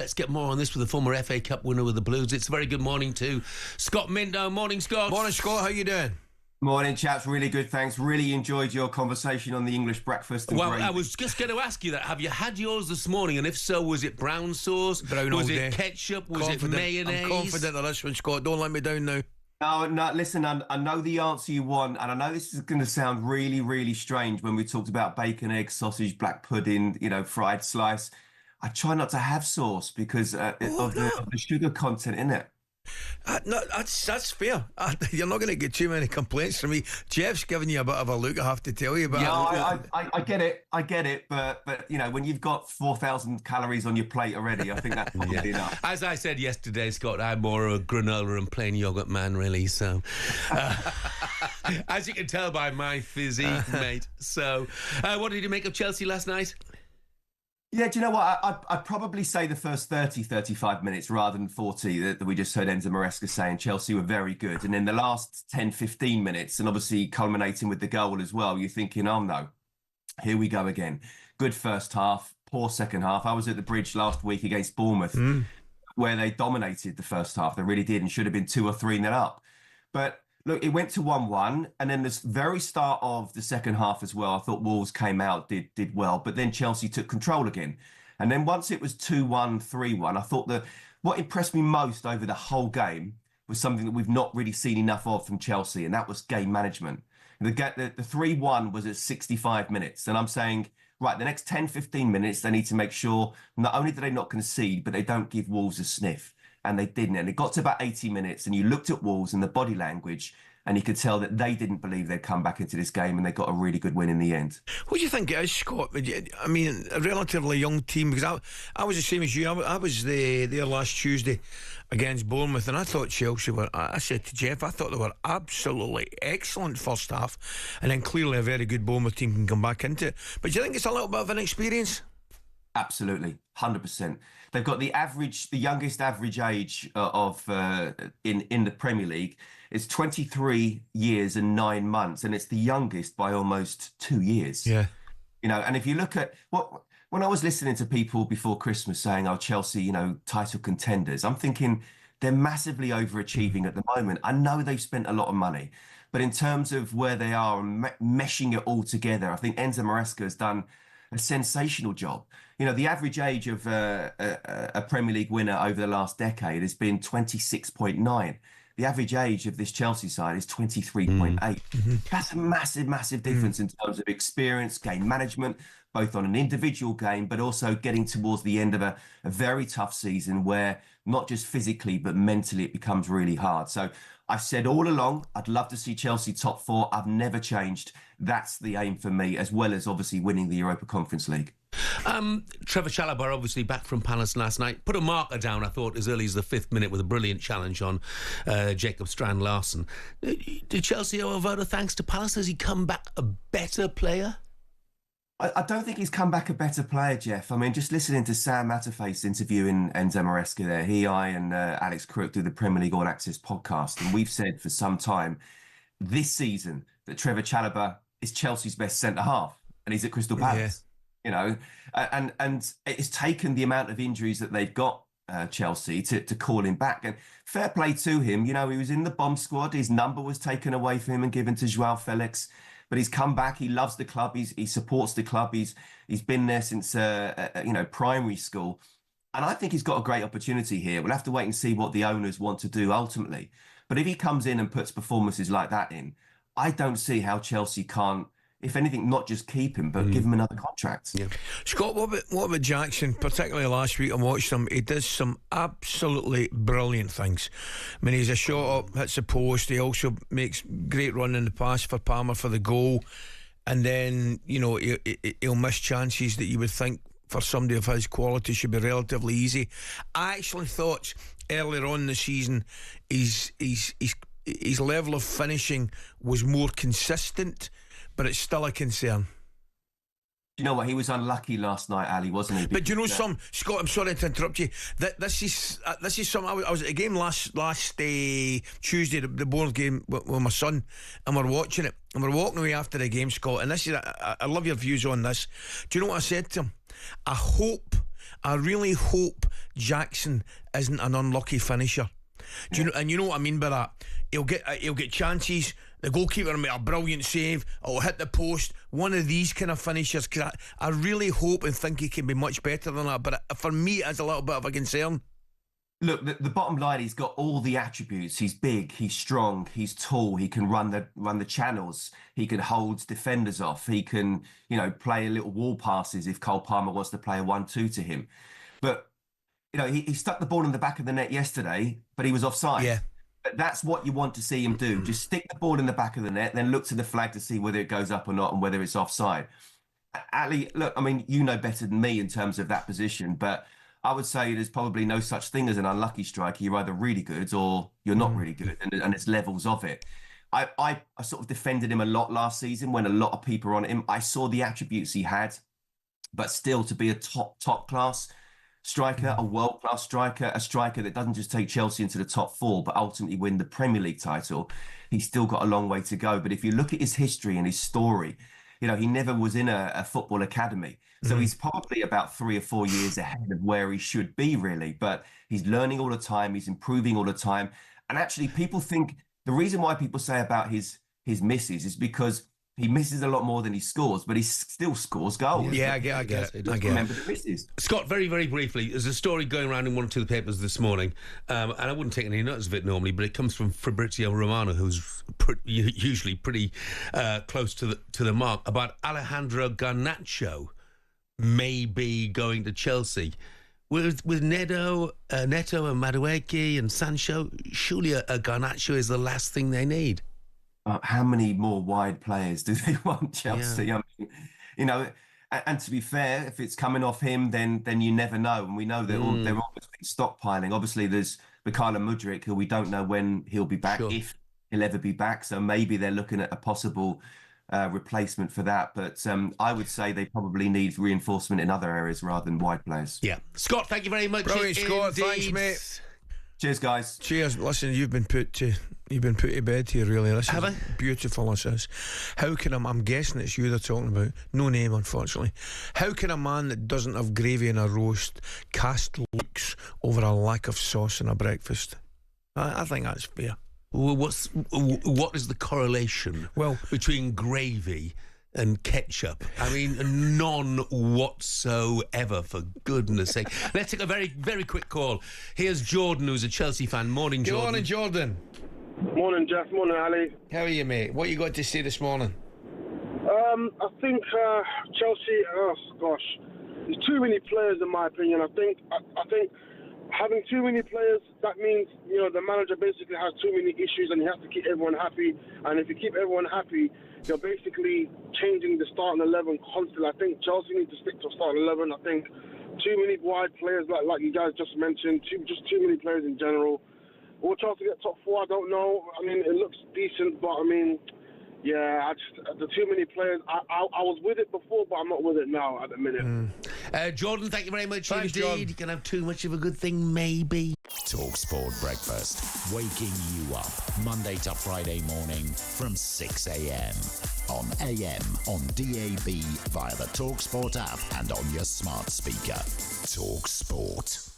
Let's get more on this with the former FA Cup winner with the Blues. It's a very good morning to Scott Minto. Morning, Scott. Morning, Scott. How you doing? Morning, chaps. Really good, thanks. Really enjoyed your conversation on the English breakfast. Well, I was just going to ask you that. Have you had yours this morning? And if so, was it brown sauce? Brown was all it day. Ketchup? Was it mayonnaise? I'm confident of this one, Scott. Don't let me down now. No, listen, I know the answer you want, and I know this is going to sound really, really strange when we talked about bacon, egg, sausage, black pudding, fried slice. I try not to have sauce because of the sugar content in it. No, that's fair. You're not going to get too many complaints from me. Jeff's giving you a bit of a look, I have to tell you. But yeah, I get it. But when you've got 4,000 calories on your plate already, I think that's probably enough. As I said yesterday, Scott, I'm more of a granola and plain yogurt man, really. So, as you can tell by my physique, mate. So, what did you make of Chelsea last night? Yeah, do you know what? I'd probably say the first 30, 35 minutes rather than 40 that we just heard Enzo Maresca saying Chelsea were very good. And in the last 10, 15 minutes, and obviously culminating with the goal as well, you're thinking, oh no, here we go again. Good first half, poor second half. I was at the Bridge last week against Bournemouth where they dominated the first half. They really did and should have been 2 or 3-0 up. But look, it went to 1-1, and then this very start of the second half as well, I thought Wolves came out, did well, but then Chelsea took control again. And then once it was 2-1, 3-1, I thought that what impressed me most over the whole game was something that we've not really seen enough of from Chelsea, and that was game management. The 3-1 was at 65 minutes, and I'm saying, right, the next 10, 15 minutes, they need to make sure not only do they not concede, but they don't give Wolves a sniff. And they didn't. And it got to about 80 minutes and you looked at Wolves and the body language and you could tell that they didn't believe they'd come back into this game and they got a really good win in the end. What do you think it is, Scott? I mean, a relatively young team, because I was the same as you. I was there last Tuesday against Bournemouth and I thought Chelsea were, I said to Jeff, I thought they were absolutely excellent first half, and then clearly a very good Bournemouth team can come back into it. But do you think it's a little bit of an experience? Absolutely, 100%. They've got the youngest average age in the Premier League. It's 23 years and 9 months, and it's the youngest by almost 2 years. Yeah, and if you look at when I was listening to people before Christmas saying, "Oh, Chelsea, title contenders," I'm thinking they're massively overachieving at the moment. I know they've spent a lot of money, but in terms of where they are and meshing it all together, I think Enzo Maresca has done a sensational job. The average age of a Premier League winner over the last decade has been 26.9. The average age of this Chelsea side is 23.8. That's a massive, massive difference in terms of experience, game management, both on an individual game, but also getting towards the end of a very tough season where not just physically, but mentally it becomes really hard. So I've said all along, I'd love to see Chelsea top 4. I've never changed. That's the aim for me, as well as obviously winning the Europa Conference League. Trevor Chalobah obviously back from Palace last night. Put a marker down, I thought, as early as the 5th minute with a brilliant challenge on Jacob Strand-Larsen. Did Chelsea owe a vote of thanks to Palace? Has he come back a better player? I don't think he's come back a better player, Jeff. I mean, just listening to Sam Matterface interviewing Enzo Maresca there, I and Alex Crook do the Premier League All Access podcast, and we've said for some time this season that Trevor Chalobah is Chelsea's best centre-half, and he's at Crystal Palace. And it's taken the amount of injuries that they've got, Chelsea, to call him back. And fair play to him. He was in the bomb squad. His number was taken away from him and given to Joao Felix. But he's come back. He loves the club. He supports the club. He's been there since primary school, and I think he's got a great opportunity here. We'll have to wait and see what the owners want to do ultimately. But if he comes in and puts performances like that in, I don't see how Chelsea can't, if anything, not just keep him, but give him another contract. Yeah. Scott, what about Jackson? Particularly last week, I watched him. He does some absolutely brilliant things. I mean, he's a shot up, hits the post. He also makes great run in the pass for Palmer for the goal. And then, he'll miss chances that you would think for somebody of his quality should be relatively easy. I actually thought earlier on in the season his level of finishing was more consistent, but it's still a concern. You know what? He was unlucky last night, Ali, wasn't he? But Scott, I'm sorry to interrupt you. This is something. I was at a game last Tuesday, the Bournemouth game with my son, and we're watching it, and we're walking away after the game, Scott. And this is, I love your views on this. Do you know what I said to him? I hope I really hope Jackson isn't an unlucky finisher. Do you know? And you know what I mean by that? He'll get chances. The goalkeeper will make a brilliant save. It'll hit the post. One of these kind of finishers. Cause I really hope and think he can be much better than that. But for me, it's a little bit of a concern. Look, the bottom line, he's got all the attributes. He's big, he's strong, he's tall. He can run the channels. He can hold defenders off. He can, play a little wall passes if Cole Palmer wants to play a 1-2 to him. But he stuck the ball in the back of the net yesterday, but he was offside. Yeah. But that's what you want to see him do. Just stick the ball in the back of the net, then look to the flag to see whether it goes up or not and whether it's offside. Ali, look, I mean, you know better than me in terms of that position, but I would say there's probably no such thing as an unlucky striker. You're either really good or you're not really good, and it's levels of it. I sort of defended him a lot last season when a lot of people were on him. I saw the attributes he had, but still to be a top class striker, a world-class striker, a striker that doesn't just take Chelsea into the top 4, but ultimately win the Premier League title, he's still got a long way to go. But if you look at his history and his story, he never was in a football academy. So he's probably about 3 or 4 years ahead of where he should be, really. But he's learning all the time. He's improving all the time. And actually, people think the reason why people say about his misses is because he misses a lot more than he scores, but he still scores goals. Yeah, I get it. Remember the misses. Scott, very, very briefly, there's a story going around in one or two of the papers this morning, and I wouldn't take any notice of it normally, but it comes from Fabrizio Romano, who's usually pretty close to the mark, about Alejandro Garnacho maybe going to Chelsea. With Neto and Madueke and Sancho, surely a Garnacho is the last thing they need. How many more wide players do they want, Chelsea? Yeah. I mean, and to be fair, if it's coming off him, then you never know. And we know they're always stockpiling. Obviously, there's Mikhailo Mudryk, who we don't know when he'll be back, if he'll ever be back. So maybe they're looking at a possible replacement for that. But I would say they probably need reinforcement in other areas rather than wide players. Yeah. Scott, thank you very much. Brilliant, Scott. Thanks, mate. Cheers, guys. Cheers. Listen, you've been put to bed here, really. This Have is I? Beautiful, this is. How can I'm guessing it's you they're talking about. No name, unfortunately. How can a man that doesn't have gravy in a roast cast looks over a lack of sauce in a breakfast? I think that's fair. Well, what is the correlation between gravy and ketchup? I mean, none whatsoever, for goodness sake. Let's take a very, very quick call. Here's Jordan, who's a Chelsea fan. Morning, Jordan. Morning, Jordan. Morning, Jeff. Morning, Ali. How are you, mate? What you got to say this morning? I think Chelsea, oh gosh, there's too many players in my opinion. I think having too many players, that means, the manager basically has too many issues and he has to keep everyone happy. And if you keep everyone happy, you're basically changing the starting 11 constantly. I think Chelsea need to stick to starting 11. I think too many wide players, like you guys just mentioned, just too many players in general. Will Chelsea get top 4? I don't know. I mean, it looks decent, but I mean, yeah, the too many players. I was with it before, but I'm not with it now at the minute. Jordan, thank you very much. Thanks, indeed. Jordan. You can have too much of a good thing, maybe. talkSPORT Breakfast, waking you up Monday to Friday morning from 6 a.m. on AM, on DAB, via the talkSPORT app and on your smart speaker. talkSPORT.